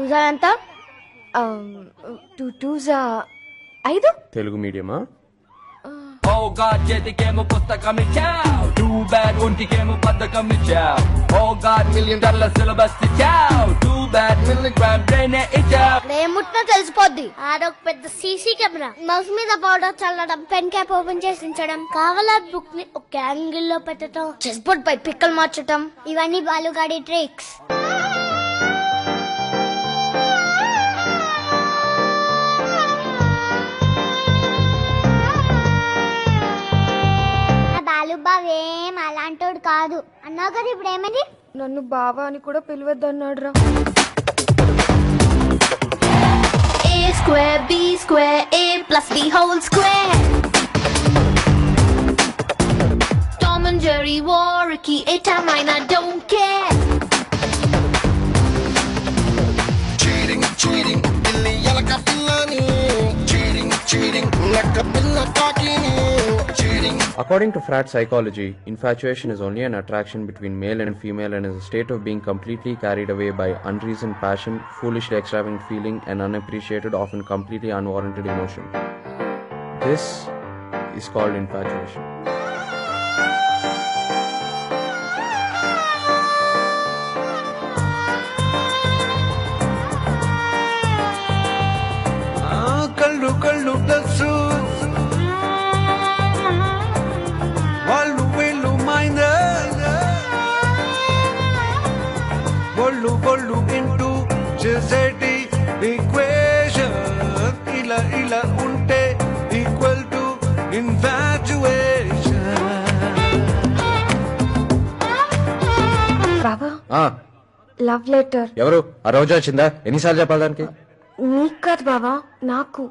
టూజా ఎంత? 2 2s 5. Telugu మీడియమా? Oh God, చేతికేమో పుస్తకం ఇచ్చావ్. Too bad ఒంటికేమో పథకం ఇచ్చావ్. Oh God, $1 million సిలబస్ ఇచ్చావ్. Too bad milligram brain ఇచ్చావ్. ఏముట్టినా తెలిసిపోద్ది. ఆడొక పెద్ద సీసీ కెమెరా. మౌస్ మీద పౌడర్ చల్లడం, పెన్ క్యాప్ ఓపెన్ చేసి ఉంచడం, కావాలా బుక్ ని ఒక యాంగిల్ లో పెట్టడం, చెస్ బోర్డ్ పై పిక్కలు మార్చడం, ఇవన్నీ బాలుగాడి ట్రిక్స్. బావేం అలాంటోడు కాదు అన్నావు కదా, ఇప్పుడు ఏమైంది? నన్ను బావా అని కూడా పిలవద్దన్నాడు రా. A square B square A plus B whole square. Tom and Jerry war Ricky a time I don't care. Cheating cheating illi yalaka pillani. Cheating cheating nakka pilla talkini. According to frat psychology, infatuation is only an attraction between male and female and is a state of being completely carried away by unreasoned passion, foolishly extravagant feeling, and unappreciated, often completely unwarranted emotion. This is called infatuation. Kallu kallu dasu Bollu into society equation ila unte equal to infatuation. బావా ఆ love letter. ఎవరు? ఆ రోజు వచ్చిందా? ఎన్నిసార్లు చెప్పాలి దానికి? నీకు కాదు బావా, నాకు.